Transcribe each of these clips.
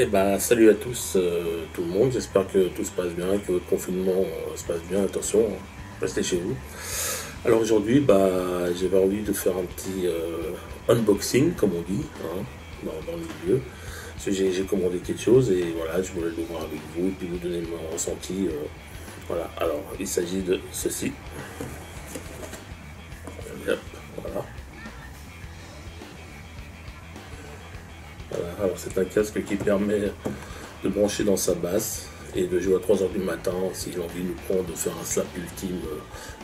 Eh ben, salut à tous, tout le monde. J'espère que tout se passe bien, que votre confinement se passe bien. Attention, hein, restez chez vous. Alors aujourd'hui, j'avais envie de faire un petit unboxing, comme on dit, hein, dans le milieu. Parce que j'ai commandé quelque chose et voilà, je voulais le voir avec vous et puis vous donner mon ressenti. Voilà. Alors, il s'agit de ceci. Hop, voilà. Voilà. Alors, c'est un casque qui permet de brancher dans sa basse et de jouer à 3 heures du matin s'il a envie nous prendre de faire un slap ultime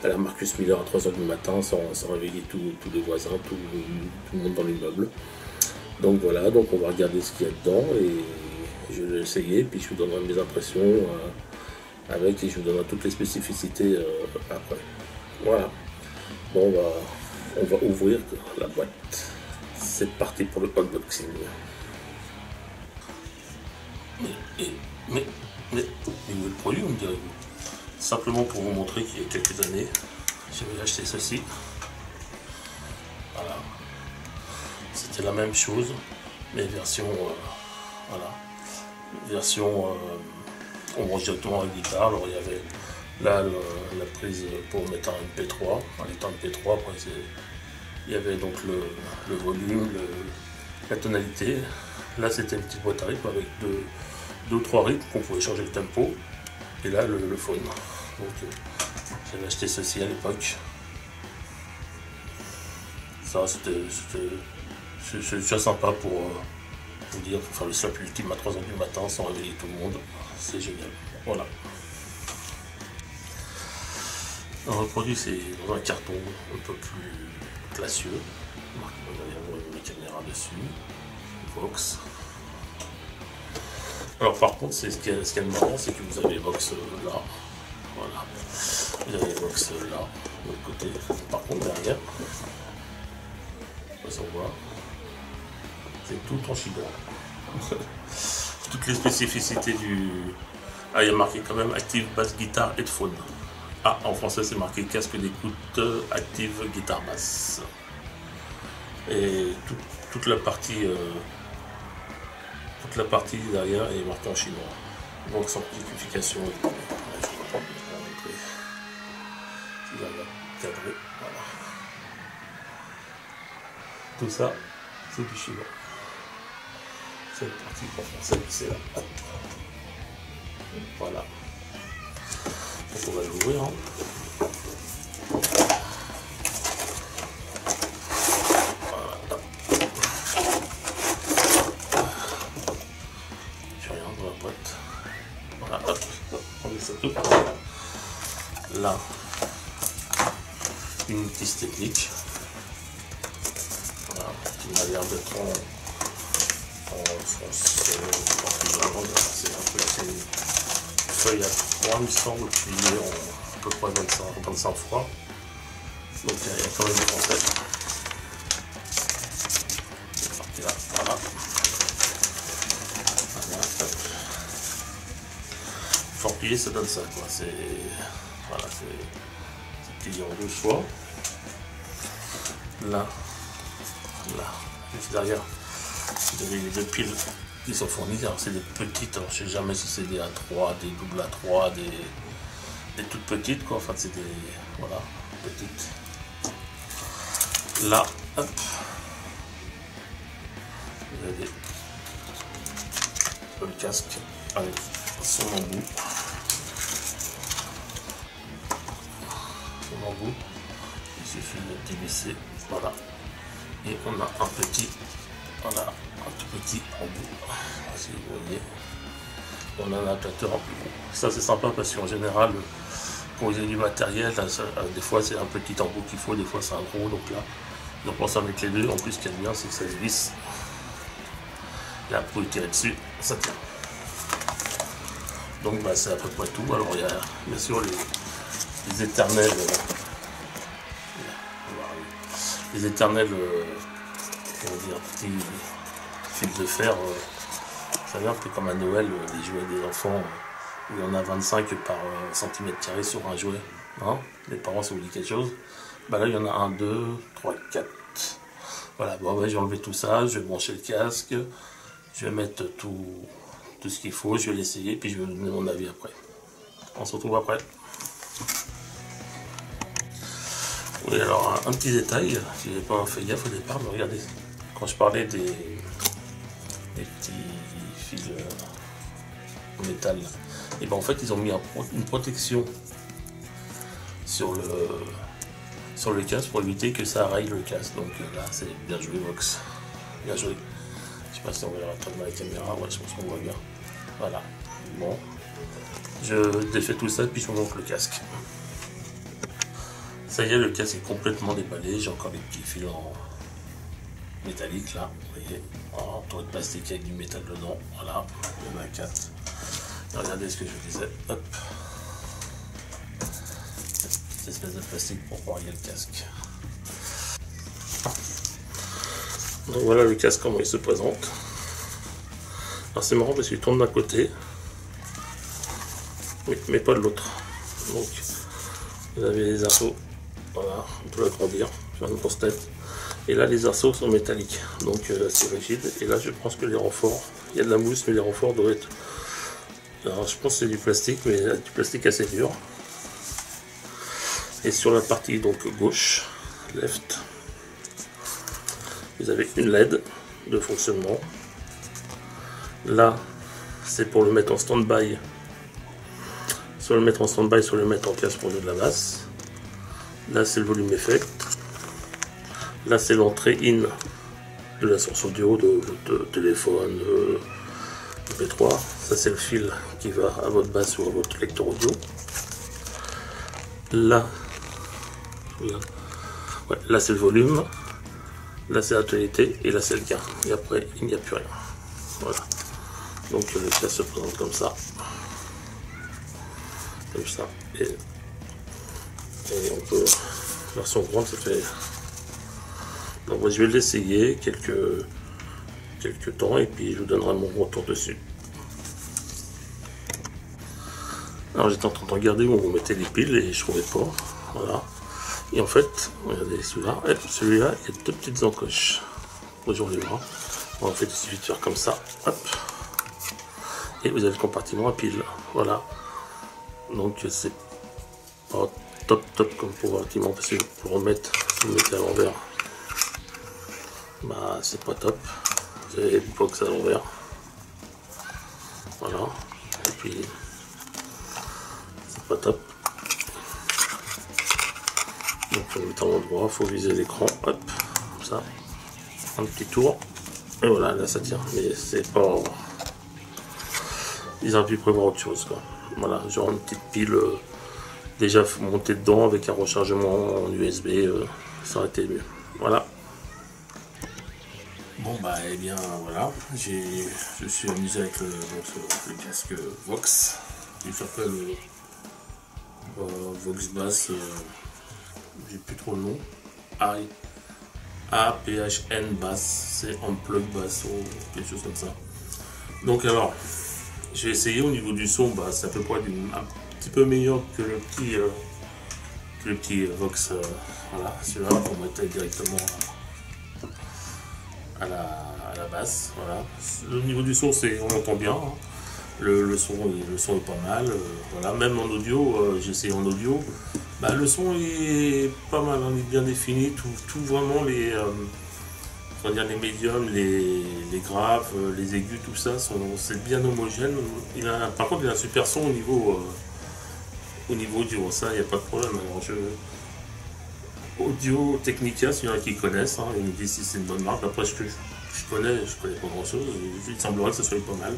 à la Marcus Miller à 3 heures du matin sans réveiller tous les voisins, tout le monde dans l'immeuble. Donc voilà, donc on va regarder ce qu'il y a dedans et je vais essayer, puis je vous donnerai mes impressions avec et je vous donnerai toutes les spécificités après. Voilà, bon on va ouvrir la boîte. C'est parti pour le unboxing. Mais, mais, où est le produit, on me direz-vous? Simplement pour vous montrer qu'il y a quelques années, j'avais acheté ceci. Voilà. C'était la même chose, mais version, voilà, version, on branche directement la guitare. Alors il y avait là la prise pour mettre un MP3, un lecteur MP3. Après, il y avait donc le volume, la tonalité. Là c'était une petite boîte à rythme avec deux ou trois rythmes qu'on pouvait changer le tempo. Et là le phone. Donc j'avais acheté ceci à l'époque. Ça c'est déjà sympa pour vous dire, pour faire le slap ultime à 3 heures du matin sans réveiller tout le monde. C'est génial. Voilà. Alors le produit c'est dans un carton un peu plus classieux. On va avoir une caméra dessus. Vox. Alors par contre, ce qui est marrant, c'est que vous avez Vox là. Voilà. Vous avez Vox là, de l'autre côté. Par contre, derrière, ça voit, c'est tout en chinois. Toutes les spécificités du... Ah, il y a marqué quand même Active Bass Guitar Headphone. Ah, en français, c'est marqué casque d'écoute Active Guitar Bass. Et toute la partie... toute la partie derrière est marquée en chinois. Donc simplification. Je vais vous montrer. Si j'arrive à cadrer. Voilà. Tout ça, c'est du chinois. Cette partie en français, c'est là. Voilà. Donc on va l'ouvrir. Hein. Voilà, hop, on met ça tout. Là, une notice technique. Voilà, qui m'a l'air d'être en français, c'est un peu c'est une feuille à 3, il me semble, pliée en à peu près 25 fois. Donc il y a quand même du français. C'est parti là, voilà. Fort plié, ça donne ça quoi. C'est voilà, c'est plié en 12 fois. Là, juste derrière, vous avez les deux piles qui sont fournies. Alors c'est des petites, alors je sais jamais si c'est des A3, des double A3, des toutes petites quoi. Enfin c'est des voilà petites. Là, hop, vous avez le casque avec son embout. Il suffit de dévisser, voilà, et on a un petit, voilà, un tout petit embout, si vous voyez, on a un adaptateur en plus gros. Ça c'est sympa parce qu'en général, pour utiliser du matériel, là, des fois c'est un petit embout qu'il faut, des fois c'est un gros, donc là, on pense à mettre les deux. En plus, ce qui est bien, c'est que ça se visse. Là, pour y tirer dessus, ça tient. Donc c'est à peu près tout. Alors il y a bien sûr les éternels comment dire, petits fils de fer. Ça vient un peu comme à Noël, les jouets des enfants, où il y en a 25 par centimètre carré sur un jouet. Hein, les parents, ça vous dit quelque chose. Là il y en a 1, 2, 3, 4. Voilà, bon, je vais enlever tout ça, je vais brancher le casque, je vais mettre tout tout ce qu'il faut, je vais l'essayer, puis je vais vous donner mon avis après. On se retrouve après. Oui, alors un petit détail, je n'ai pas fait gaffe au départ, mais regardez, quand je parlais des petits fils en métal, et ben en fait ils ont mis une protection sur le casque pour éviter que ça raye le casque. Donc là c'est bien joué Vox, bien joué. Je sais pas si on verra à la caméra, ouais je pense qu'on voit bien. Voilà, bon, je défais tout ça puis je vous montre le casque. Ça y est, le casque est complètement déballé, j'ai encore des petits fils en métallique là, vous voyez, en tour de plastique avec du métal dedans, voilà, il y en a 4. Et regardez ce que je disais, hop, cette espèce de plastique pour varier le casque. Donc voilà le casque comment il se présente. Alors c'est marrant parce qu'il tourne d'un côté, mais pas de l'autre. Donc vous avez les arceaux, voilà, on peut l'agrandir, faire une grosse tête. Et là les arceaux sont métalliques, donc c'est rigide. Et là je pense que les renforts, il y a de la mousse mais les renforts doivent être... Alors je pense que c'est du plastique, mais du plastique assez dur. Et sur la partie donc gauche, left, vous avez une LED de fonctionnement. Là c'est pour le mettre en stand-by, soit le mettre en stand-by, soit le mettre en casque pour jouer de la basse. Là c'est le volume effect. Là c'est l'entrée in de la source audio, de téléphone, MP3. Ça c'est le fil qui va à votre basse ou à votre lecteur audio. Là, ouais, là c'est le volume. Là c'est la tonalité et là c'est le gain. Et après il n'y a plus rien. Voilà. Donc le casque se présente comme ça. Comme ça. Et on peut... Version grande ça fait... Donc moi, je vais l'essayer quelques temps et puis je vous donnerai mon retour dessus. Alors j'étais en train de regarder où on mettait les piles et je trouvais pas. Voilà. Et en fait, regardez celui-là, il y a deux petites encoches. Bonjour les bras. En fait, il suffit de faire comme ça. Hop. Et vous avez le compartiment à piles. Voilà. Donc c'est pas top comme compartiment parce que pour remettre, si vous mettez à l'envers, bah c'est pas top, vous avez le box à l'envers, voilà, et puis c'est pas top, donc on le met à l'endroit, il faut viser l'écran, hop, comme ça, un petit tour, et voilà, là ça tient, mais c'est pas, ils auraient pu prévoir autre chose quoi, voilà, genre une petite pile déjà montée dedans avec un rechargement en USB, ça aurait été mieux, voilà. Bon bah et bien voilà, je suis amusé avec le casque Vox, il s'appelle Vox Bass, j'ai plus trop le nom, APHN Bass, c'est Unplug Bass ou quelque chose comme ça. Donc alors, j'ai essayé au niveau du son, bah, c'est à peu près un petit peu meilleur que le petit Vox, voilà, celui-là on mettait directement à la basse, voilà. Au niveau du son, on entend bien, hein. le son est pas mal, voilà. Même en audio, j'ai essayé en audio, bah, le son est pas mal, hein, il est bien défini, tout vraiment les médiums, les graves, les aigus, tout ça, c'est bien homogène. Par contre il a un super son au niveau audio, ça il n'y a pas de problème. Alors, Audio Technica, s'il y en a qui connaissent, hein, ils me disent si c'est une bonne marque. Après, je connais pas grand chose, il semblerait que ça soit pas mal.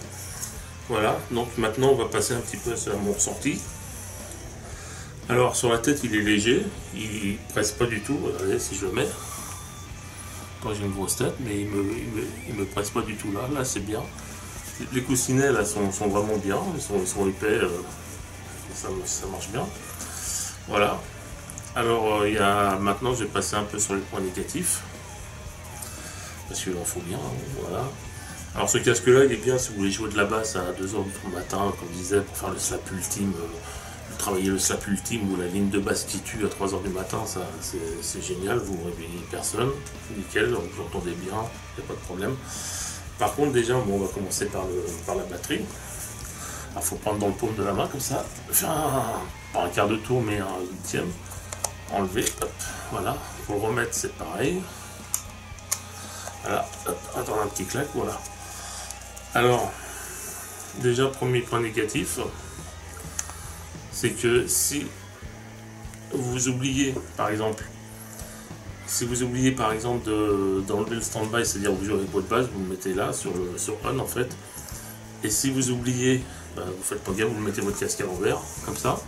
Voilà, donc maintenant on va passer un petit peu à mon ressenti. Alors sur la tête il est léger, il presse pas du tout, regardez si je le mets. Quand j'ai une grosse tête, mais il me presse pas du tout là c'est bien. Les coussinets là sont vraiment bien, ils sont épais, ça marche bien. Voilà. Alors maintenant je vais passer un peu sur les points négatifs, parce qu'il en faut bien, hein, voilà. Alors ce casque là il est bien si vous voulez jouer de la basse à 2 h du matin, comme je disais, pour faire le slap ultime, travailler le slap ultime ou la ligne de basse qui tue à 3 h du matin, ça c'est génial, vous ne réveillez personne, nickel, vous entendez bien, il n'y a pas de problème. Par contre déjà bon, on va commencer par la batterie. Il faut prendre dans le paume de la main comme ça, faire pas un quart de tour mais un huitième, enlever, hop, voilà, pour le remettre c'est pareil, voilà, hop, attendre un petit claque, voilà. Alors, déjà premier point négatif, c'est que si vous oubliez par exemple, d'enlever le stand-by, c'est-à-dire vous jouez avec votre base, vous le mettez là sur on en fait, et si vous oubliez, vous faites pas gaffe, vous mettez votre casque à l'envers, comme ça.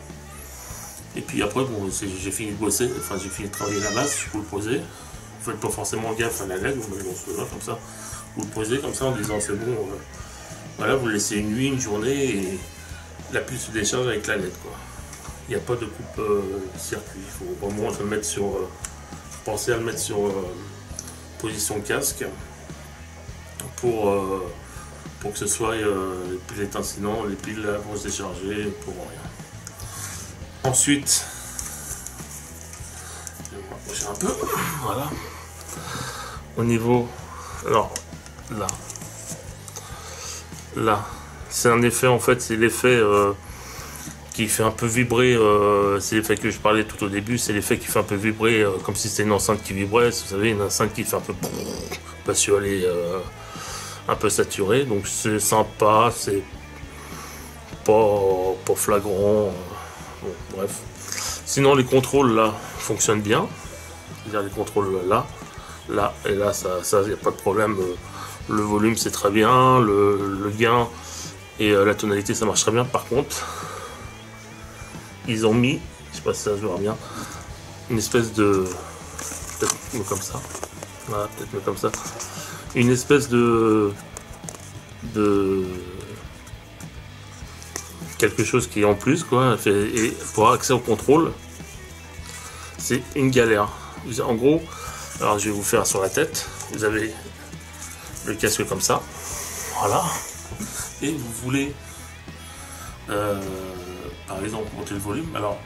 Et puis après, bon, j'ai fini de bosser, enfin j'ai fini de travailler la base, je peux le poser. Vous faites pas forcément gaffe à la LED, vous mettez dans ce là comme ça. Vous le posez comme ça en disant c'est bon, voilà, vous le laissez une nuit, une journée, et la pile se décharge avec la LED, quoi. Il n'y a pas de coupe circuit, il faut vraiment le mettre sur... penser à le mettre sur position casque pour que ce soit les piles étincelant, les piles vont se décharger pour rien. Ensuite, je vais me rapprocher un peu, voilà. Au niveau, alors là, c'est un effet en fait, c'est l'effet qui fait un peu vibrer, c'est l'effet que je parlais tout au début, c'est l'effet qui fait un peu vibrer, comme si c'était une enceinte qui vibrait, vous savez, une enceinte qui fait un peu, parce qu'elle est un peu saturée, donc c'est sympa, c'est pas flagrant, bon, bref. Sinon les contrôles là fonctionnent bien, c'est-à-dire les contrôles là et là, ça y a pas de problème, le volume c'est très bien, le gain et la tonalité ça marche très bien. Par contre, ils ont mis, je sais pas si ça se voit bien, une espèce de, peut-être comme ça, voilà, peut-être comme ça, une espèce de quelque chose qui est en plus, quoi, et pour avoir accès au contrôle, c'est une galère. En gros, alors je vais vous faire sur la tête, vous avez le casque comme ça, voilà, et vous voulez par exemple monter le volume, alors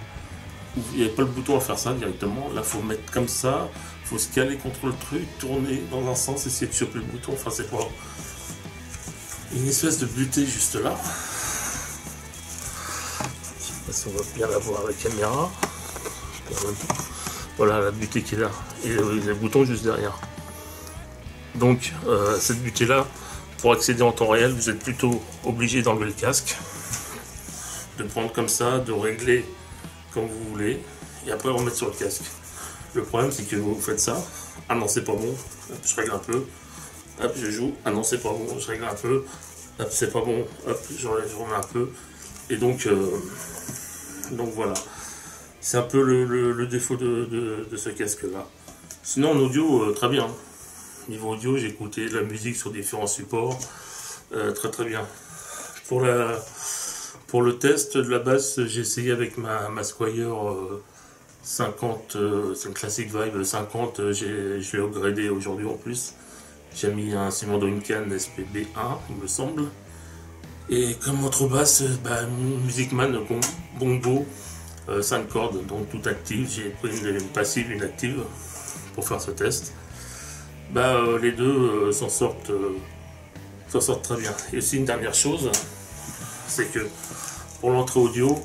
il n'y a pas le bouton à faire ça directement, là il faut mettre comme ça, il faut se caler contre le truc, tourner dans un sens, essayer de choper le bouton, enfin c'est pas une espèce de butée juste là. Je sais pas si on va bien la voir à la caméra, voilà la butée qui est là, et le bouton juste derrière. Donc cette butée là, pour accéder en temps réel, vous êtes plutôt obligé d'enlever le casque, de prendre comme ça, de régler comme vous voulez, et après remettre sur le casque. Le problème c'est que vous faites ça, ah non c'est pas bon, hop, je règle un peu, hop je joue, ah non c'est pas bon, je règle un peu, hop c'est pas bon, hop je remets un peu, et donc voilà, c'est un peu le défaut de ce casque là. Sinon en audio, très bien. Niveau audio, j'ai écouté de la musique sur différents supports, très bien. Pour le test de la basse, j'ai essayé avec ma Squier 50, c'est une Classic Vibe 50, je l'ai upgradé aujourd'hui en plus. J'ai mis un Simon Duncan SPB1, il me semble. Et comme contrebasse, Musicman Bongo, 5 cordes, donc tout active. J'ai pris une passive, une active pour faire ce test. Les deux s'en sortent très bien. Et aussi une dernière chose, c'est que pour l'entrée audio,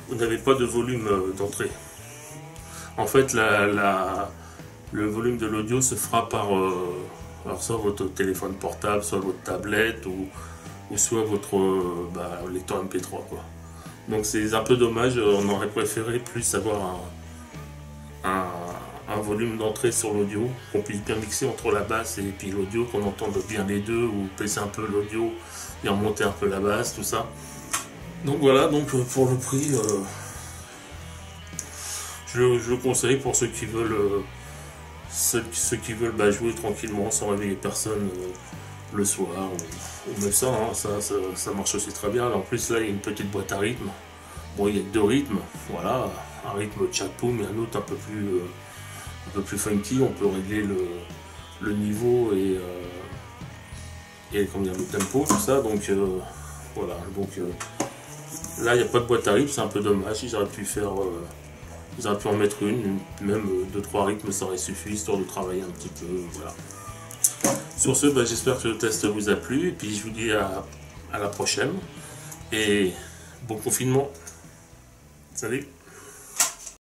vous n'avez pas de volume d'entrée. En fait, le volume de l'audio se fera par alors soit votre téléphone portable, soit votre tablette ou soit votre lecteur MP3, quoi. Donc c'est un peu dommage, on aurait préféré plus avoir un volume d'entrée sur l'audio, qu'on puisse bien mixer entre la basse et puis l'audio, qu'on entende bien les deux, ou baisser un peu l'audio et remonter un peu la basse, tout ça. Donc voilà, donc pour le prix, je le conseille pour ceux qui veulent jouer tranquillement sans réveiller personne le soir, ou même ça, hein, ça marche aussi très bien. En plus là il y a une petite boîte à rythme, bon il y a 2 rythmes, voilà, un rythme chapoum et un autre un peu plus funky, on peut régler le niveau et comment dire, le tempo, tout ça, donc voilà, donc là il n'y a pas de boîte à rythme, c'est un peu dommage, ils auraient pu en mettre une, même 2-3 rythmes ça aurait suffi, histoire de travailler un petit peu, voilà. Sur ce, j'espère que le test vous a plu, et puis je vous dis à la prochaine, et bon confinement. Salut.